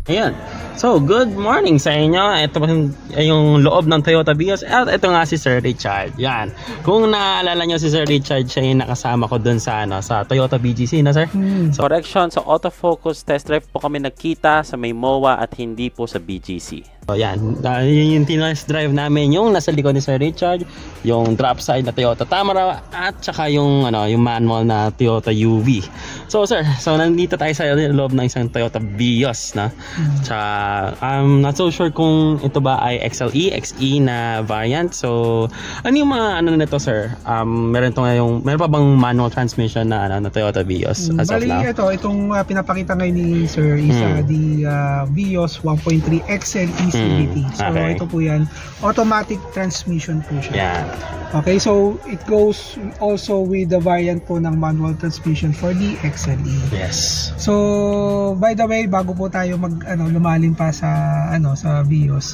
Ayan. So, good morning sa inyo. Ito yung loob ng Toyota Vios. At ito nga si Sir Richard. Yan. Kung naalala nyo si Sir Richard, siya yung nakasama ko dun sa, sa Toyota BGC na, sir? So, correction, sa autofocus test drive po kami nagkita sa may MOA at hindi po sa BGC. So, yan. Yun yung tinest drive namin. Yung nasa likod ni Sir Richard, yung drop side na Toyota Tamara, at saka yung, yung manual na Toyota UV. So, sir, nandito tayo sa loob ng isang Toyota Vios, na. Tsaka, I'm not so sure kung ito ba ay XLE, XE na variant. So, ano yung mga nito, sir? Meron pa bang manual transmission na Toyota Vios as of now? Itong pinapakita ngayon ni Sir is the Vios 1.3 XLE CVT. So, ito po yan. Automatic transmission po siya. Yeah. Okay, so it goes also with the variant po ng manual transmission for the XLE. Yes. So, by the way, bago po tayo lumalim pa sa sa Vios.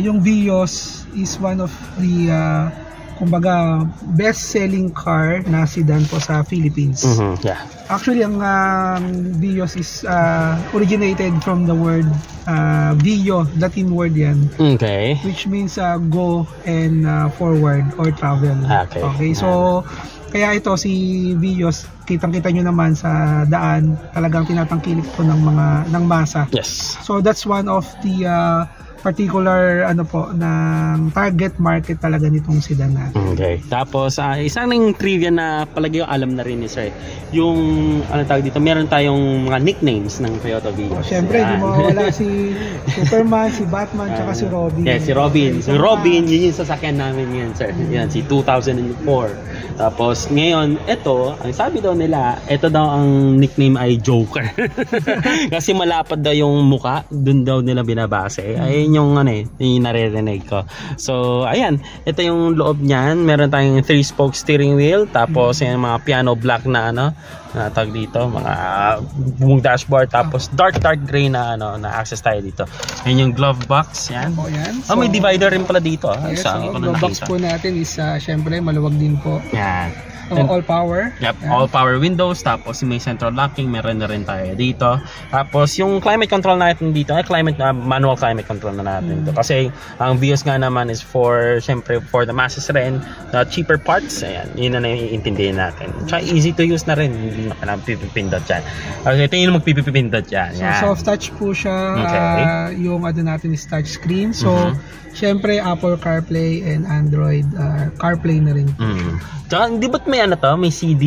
Yung Vios is one of the kumbaga best-selling car na sedan po sa Philippines. Yeah. Actually, ang Vios is originated from the word Vio, Latin word yan. Okay. Which means go and forward or travel. Okay. So, kaya ito si Vios, kitang-kita nyo naman sa daan, talagang tinatangkilik po ng masa. Yes. So, that's one of the particular ng target market talaga nitong sedan natin. Okay. Tapos isang trivia na palagi yung alam na rin ni sir. Yung tawag dito, meron tayong mga nicknames ng Toyota Vios. Siyempre, hindi mawawala si Superman, si Batman, tsaka si Robin. Yes, si Robin. Si Robin, yun yung sasakyan namin yun, sir. Yan, si 2004. Tapos ngayon, ito, ang sabi daw nila, ito daw ang nickname ay Joker. Kasi malapad daw yung muka, dun daw nila binabase. Ayun yung yung naririnig ko. So, ayan, ito yung loob niyan. Meron tayong 3-spoke steering wheel, tapos yung mga piano black na tag dito, mga buong dashboard, tapos dark gray na access tayo dito. Ayun yung glove box, yan. So, may divider rin pala dito. Yes, glove box po natin is syempre maluwag din po. Yan. All power. Yep, all power windows. Tapos may central locking, meron na rin tayo dito. Tapos yung climate control natin dito, manual climate control na natin dito. Kasi ang Vios nga naman is syempre for the masses rin, the cheaper parts. Ayan, yun na naiintindihin natin. Tsaka easy to use na rin, hindi na pipipindot dyan. Okay, ito yung magpipipindot dyan. So soft touch po siya. Yung natin is touch screen. So syempre Apple CarPlay and Android CarPlay na rin. Tsaka, di ba't may may CD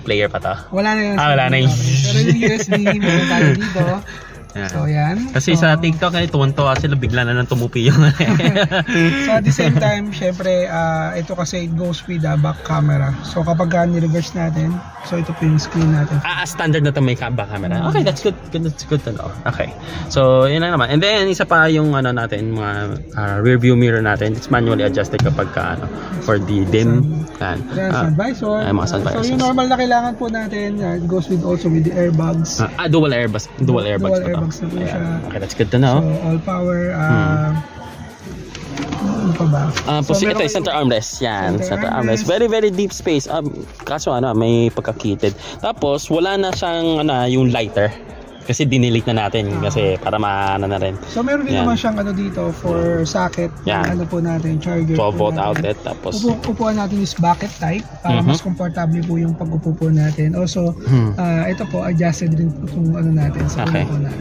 player pa to? Wala na yun. Wala na yun. Pero yung USB, meron tayo dito. So, yan. Kasi sa TikTok, tuwan-tuwa sila, bigla na nang tumupi yung So, at the same time, syempre, ito kasi it goes with the back camera. So, kapag ni-reverse natin, so ito po yung screen natin. Standard na ito may back camera. Okay, that's good. That's good to know. Okay. So, yun lang naman. And then, isa pa yung natin, mga rear view mirror natin. It's manually adjusted kapag for the dim. Sun visor. Mga sun visor. So, yung normal na kailangan po natin, it goes with also with the airbags. Dual airbags. Dual airbags na po siya. Okay, that's good to know. So, all power. Ano pa ba? So, ito yung center armrest. Yan, center armrest. Very, very deep space. Kaso may pagkakitid. Tapos, wala na siyang yung lighter. Kasi dinilit na natin kasi para na rin. So meron din naman siyang dito for socket. Po natin, charger. 12 volt outlet. Tapos upuan natin is bucket type para mas comfortable po yung pag-upo po natin. Also, ito po adjusted rin po itong natin sa upo natin.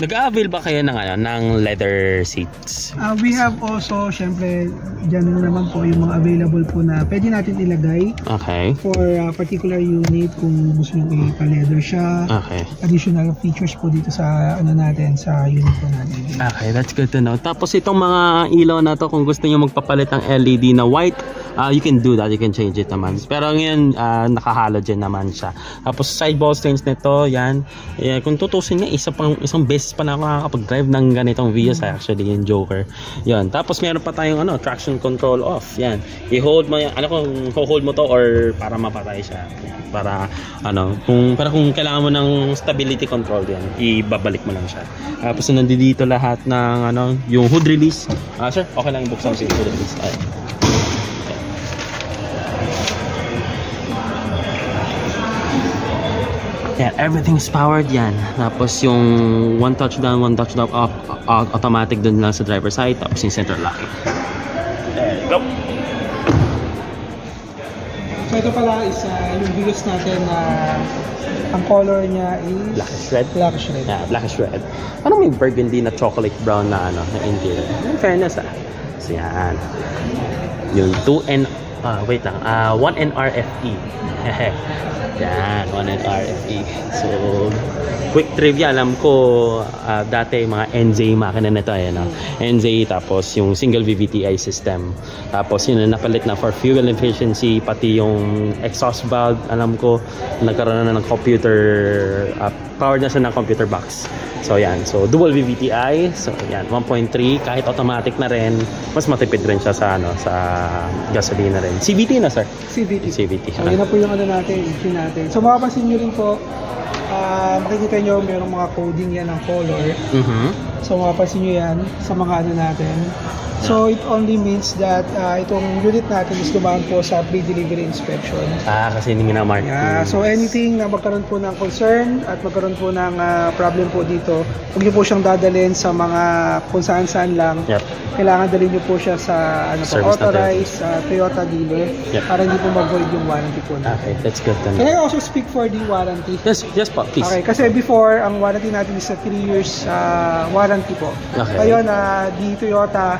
Nag-avail ba kayo ng leather seats? We have also, syempre, dyan naman po yung mga available po na pwede natin ilagay. Okay. For particular unit kung gusto nyo ipa-leather siya. Okay. Additional features po dito sa natin, sa unit po natin. Okay, that's good to know. Tapos itong mga ilaw na to, kung gusto niyo magpapalit ng LED na white, you can do that, you can change it naman. Pero ngayon naka-halogen naman siya. Tapos side ball stains nito, yan. Kung tutusin niya, isang beses pa na ako nakakapag-drive ng ganitong Vios, actually yung Joker. Yan. Tapos meron pa tayong traction control off. Yan. I-hold mo yan. Kung hold mo to or para mapatay siya. Yan. Para kung kailangan mo ng stability control yan, ibabalik mo lang siya. Tapos nandito lahat ng yung hood release. Sir, okay lang ibuksan si hood release. Yan, everything's powered yan. Tapos yung one touchdown up, automatic dun lang sa driver side. Tapos yung center locking. There you go. So ito pala is yung Vios natin na ang color niya is Blackish red. Blackish red. Yeah, blackish red. Parang may burgundy na chocolate brown na ano, na interior. In fairness So yan. Yung 1NRFE. Yan, 1NRFE. So, quick trivia, alam ko dati mga NZ makina nito ayan, NZ, tapos yung single VVTi system, tapos yun napalit na for fuel efficiency, pati yung exhaust valve alam ko nagkaroon na ng computer, powered na siya ng computer box. So yan, so dual VVTi, so yan 1.3, kahit automatic na rin, mas matipid rin siya sa ano, sa gasolina rin. CVT na sir? CVT. So Okay. yun na po yung ano natin, engine natin. So makapansin nyo rin po, makikita nyo mayroong mga coding yan ng color. So makapansin nyo yan sa mga ano natin. So it only means that itong unit natin is dumaan po sa pre-delivery inspection. Kasi hindi minamark. Yeah, so anything na magkaroon po ng concern at magkaroon po ng problem po dito, huwag nyo po siyang dadalhin sa mga kung saan-saan lang. Yep. Kailangan dalhin nyo po siya sa ano po, authorized Toyota dealer. Yep. Para hindi po mag-void yung warranty po natin. Okay, that's good then. Can I also speak for the warranty? Yes po, please. Okay, kasi before, ang warranty natin is a 3 years warranty po. Okay. Ngayon, di Toyota,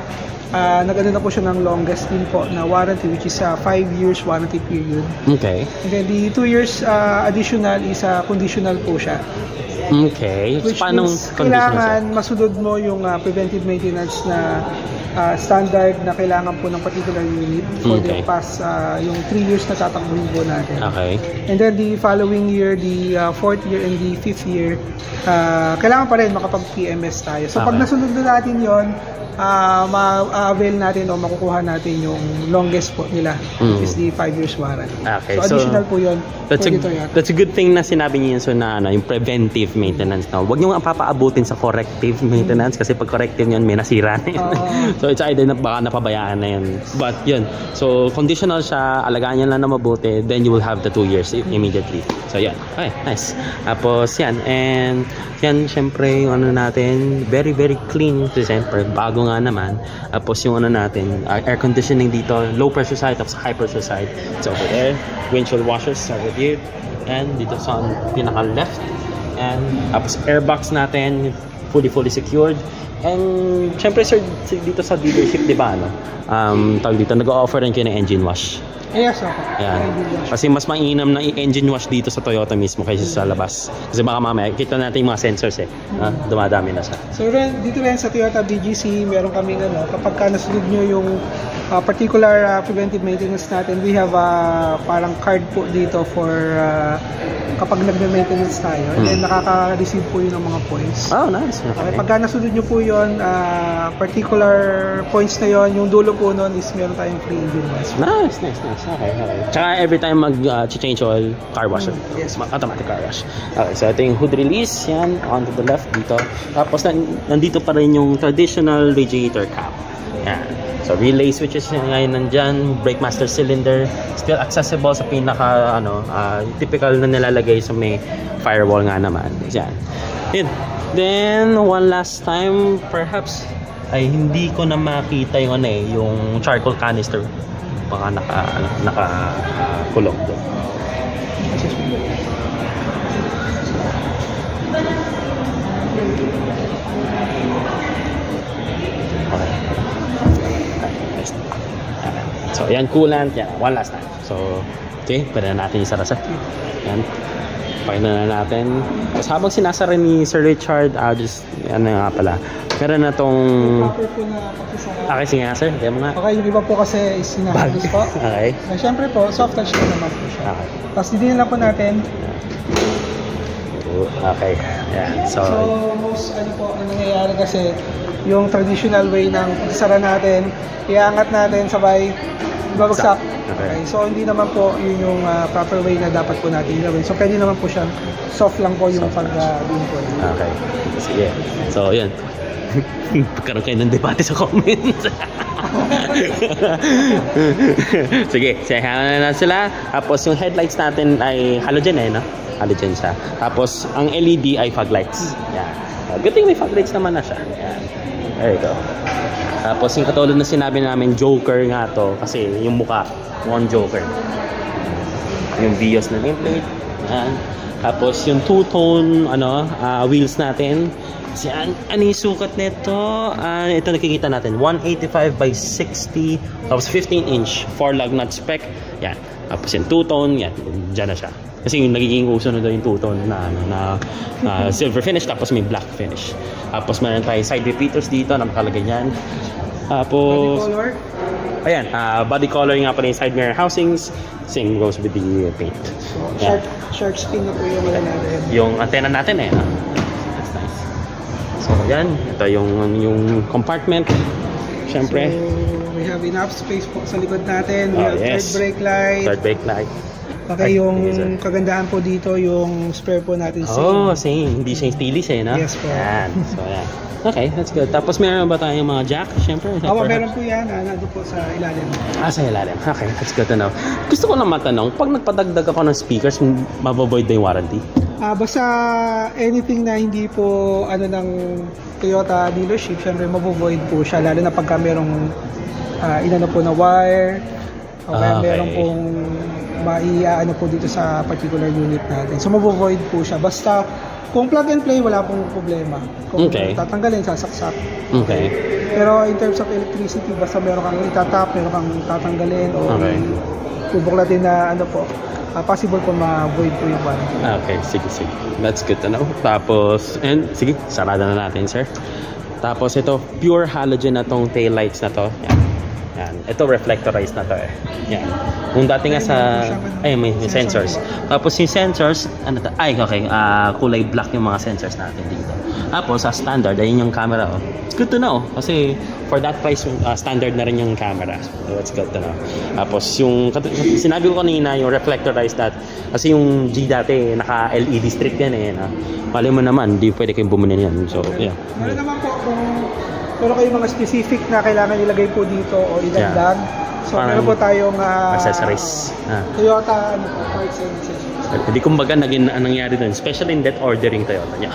nag-ano na po siya ng longest din po na warranty, which is 5 years warranty period. Okay. And then the 2 years additional is conditional po siya. Okay. Which Paano means conditional kailangan masunod mo yung preventive maintenance na standard na kailangan po ng particular unit for the past yung 3 years na tatakbuhin po natin. Okay. And then the following year, the 4th year and the 5th year, kailangan pa rin makapag-PMS tayo. So pag nasunod na natin yon, ma-avail natin o makukuha natin yung longest po nila, which is the 5 years warranty. Okay, so additional po yun. That's a good thing na sinabi niyo yun, so na ano, yung preventive maintenance. No? Huwag niyo nga papaabutin sa corrective maintenance kasi pag corrective yun, may nasira na yun. So it's either na baka napabayaan na yun. But yun, so conditional siya, alagaan niya lang na mabuti, then you will have the 2 years immediately. So yan, okay, nice. Tapos yan, and yan syempre yung ano natin, very clean kasi syempre bago nga naman. Tapos yung ano natin, air conditioning dito, low pressure side tapos high pressure side, it's over there. Windshield washers are with you, and dito sa pinaka left, and tapos airbox natin fully secured. And syempre sir, dito sa dealership, di ba ano, tawag dito, nag-o-offer rin kayo ng engine wash. Yes, okay. Ayan. Kasi mas mainam na i-engine wash dito sa Toyota mismo kaysa sa labas. Kasi baka mamaya, kita natin yung mga sensors dumadami na siya. So dito rin sa Toyota BGC, meron kami kapag ka nasunod nyo yung particular preventive maintenance natin, we have parang card po dito for kapag nagme-maintenance tayo. And then nakaka-receive po yun ng mga points. Oh, nice. Okay. Pagka nasunod nyo po yun, particular points na yun, yung dulo po nun is meron tayong free engine wash. Nice. Okay. Tsaka every time mag-change oil, car wash. Yes. Automatic car wash. Okay, so ito yung hood release, yan, on to the left dito. Tapos nandito pa rin yung traditional radiator cap. Yan. So relay switches ngayon nandyan, brake master cylinder, still accessible sa pinaka typical na nilalagay sa may firewall nga naman. Yan. Then one last time, perhaps ay hindi ko na makita yung yung charcoal canister. Baka nakakulong doon. So, yan, coolant. Yan, one last time. So, okay, pwede na natin isara, sir. Yan. Pakita na natin. Tapos habang sinasara ni Sir Richard, just, ano nga pala, meron na tong... Proper po na pakisara. Okay, sige nga, sir. Kaya mo nga. Okay, yung iba po kasi is sinahagis po. Okay. Siyempre po, soft touch na naman po siya. Okay. Tapos didin na po natin. Okay. Yeah. So most po, ang nangyayari kasi, yung traditional way ng pagsara natin, iangat natin sabay babagsak. Okay. So hindi naman po yun yung proper way na dapat po natin gawin. So pwede naman po siya soft lang po yung pag-din po. Okay. Sige. So yun. Pagkaroon kayo ng debate sa comments. Sige, sayahan na sila. Tapos yung headlights natin ay halogen no? Halogen siya. Tapos ang LED ay fog lights. Yan. Good thing may fog lights naman na siya. Yan. There you go. Tapos yung katulad na sinabi namin, Joker nga to. Kasi yung mukha, one Joker. Yung Vios na nameplate. Yan. Tapos yung two-tone wheels natin. Kasi ano yung sukat nito? Ito nakikita natin, 185 by 60, tapos 15-inch 4-lug nut spec. Yan. Tapos yung two-tone, yan, dyan na siya. Kasi yung nagiging uso na doon yung two-tone na silver finish, tapos may black finish. Tapos meron tayo side repeaters dito na makalagay yan. Tapos Body color? Ayan, body color nga pala yung side mirror housings. Same goes with the paint. So, shark skin na po yung wala natin. Yung antenna natin that's nice. So yan, ito yung compartment. Siyempre. So, we have enough space po sa likod natin. We have yes. third brake light. Okay, yung kagandahan po dito, yung spare po natin same. Same. Hindi siya stylish no? Yes po. Yan. So yan. Okay, that's good. Tapos meron ba tayong mga jack? Siyempre. Meron po yan. Nandun po sa ilalim. Sa ilalim. Okay, that's good to know. Gusto ko lang matanong, pag nagpadagdag ako ng speakers, mabavoid na yung warranty? Basta anything na hindi po ng Toyota dealership, syempre mabavoid po siya. Lalo na pagka merong inano po na wire, o kaya meron pong po dito sa particular unit natin. So mabavoid po siya. Basta kung plug and play, wala pong problema. Kung tatanggalin, sasaksak. Okay. Pero in terms of electricity, basta meron kang itatap, meron kang tatanggalin, o bubuklatin na possible po ma-void po yung warranty. Okay, sige. That's good to know. Tapos, sige, sarada na natin, sir. Tapos ito, pure halogen na tong tail lights na to. Yan. Ito reflectorized na to Yan. Kung dati nga may sensors. Tapos yung sensors, kulay black yung mga sensors natin dito. Tapos sa standard, ayun yung camera It's good to know kasi for that price, standard na rin yung camera. So it's good to know. Tapos yung sinabi ko kanina, yung reflectorized kasi yung G dati naka LED strip yan Mali mo naman, di pwede kayong bumili yan. So yeah. Meron naman po kung pero kayo mga specific na kailangan ilagay po dito o idagdag. So meron po tayong accessories. Toyota parts and accessories. Hindi kumbaga nangyari doon, especially in that ordering Toyota niya.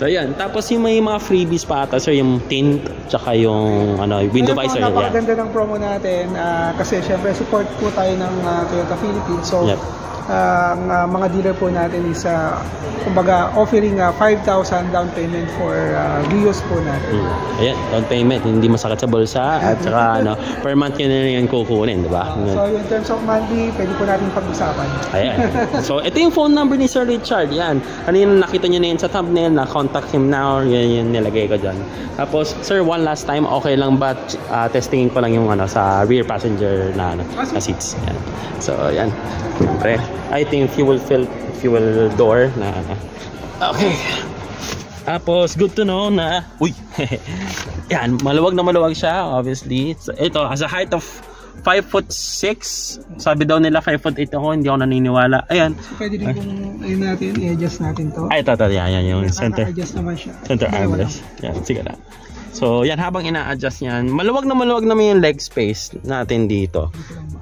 So yan, tapos yung may mga freebies pa ata, so yung tint tsaka yung window visor. Napakaganda ng promo natin kasi syempre support po tayo ng Toyota Philippines. So ang mga dealer po natin is kumbaga offering 5,000 down payment for Vios po natin. Ayan, down payment, hindi masakit sa bulsa at saka per month yun na yan kukunin, di ba? So in terms of monthly, pwede po natin pag-usapan. Ayan. So ito yung phone number ni Sir Richard. Yan. Kanina nakita nyo na yun sa thumbnail na contact him now. Yan nilagay ko dyan. Tapos, sir, one last time, okay lang ba testingin ko lang yung sa rear passenger na seats. Yan. So, yan. Siyempre, I think fuel door na okay. Tapos good to know na yan, maluwag siya obviously. So, ito has a height of 5'6". Sabi daw nila 5'8" ako, hindi ako naniniwala. Ayan. So, pwede rin kung i-adjust natin to. Ito, yan yung center. Adjust naman siya. Center armrest. Yan, sige na. So, yan, habang ina-adjust yan, maluwag naman yung leg space natin dito.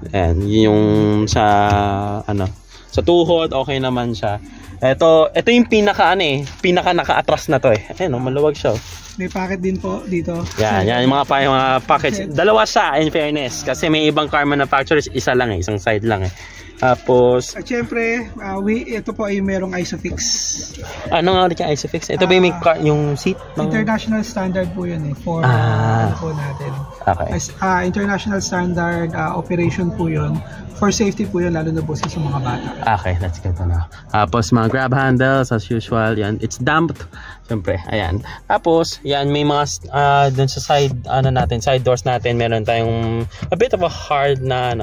Ayan, yung sa tuhod, okay naman siya. Ito yung pinaka naka-atras na to Ayan, maluwag siya. May packet din po dito. Yan yung mga packets. Dalawa siya, in fairness. Kasi may ibang car manufacturers, isa lang isang side lang Tapos, at syempre, ito po ay merong Isofix. Ano nga ulit yung Isofix? Ito ba yung yung seat? International standard po yun for po natin. Okay. International standard operation po yun. For safety po yun, lalo na po sa mga bata. Okay, that's good to know. Tapos mga grab handles, as usual, yan. It's damped. Siyempre, ayan. Tapos, yan, may mga dun sa side, side doors natin, meron tayong a bit of a hard na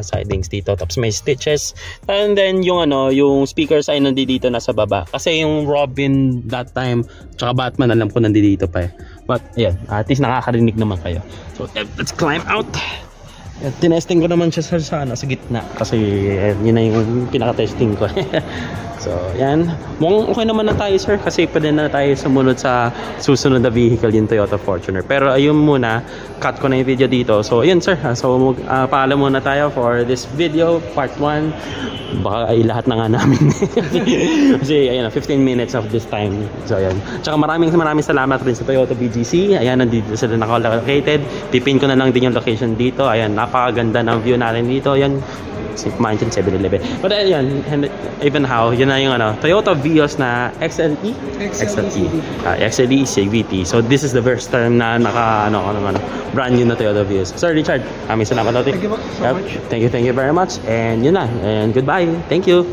sidings dito. Tapos may stitches. And then, yung speakers ay nandito na sa baba. Kasi yung Robin that time, tsaka Batman, alam ko nandito pa But, ayan, at least nakakarinig naman kayo. So, let's climb out. Tinesting ko naman siya sa gitna kasi yun na yung pinaka-testing ko. So, yan. Mukhang okay naman na tayo, sir, kasi pwede na tayo sumunod sa susunod na vehicle, yung Toyota Fortuner. Pero ayun muna, cut ko na yung video dito. So, ayun, sir. So, paalam muna tayo for this video, part 1. Baka ay lahat na nga namin. Kasi, ayun, 15 minutes of this time. So, ayun. Tsaka maraming salamat rin sa Toyota BGC. Ayan, nandito sila naka-located. Pipin ko na lang din yung location dito. Ayan, napakaganda ng view natin dito. Ayan. Mansion 7-Eleven. But ayun, even how, yun na yung Toyota Vios na XLE XLE CVT. So this is the first time na brand new na Toyota Vios. Sir Richard, salamat natin. Thank you so much. Thank you very much. And yun na. And goodbye. Thank you.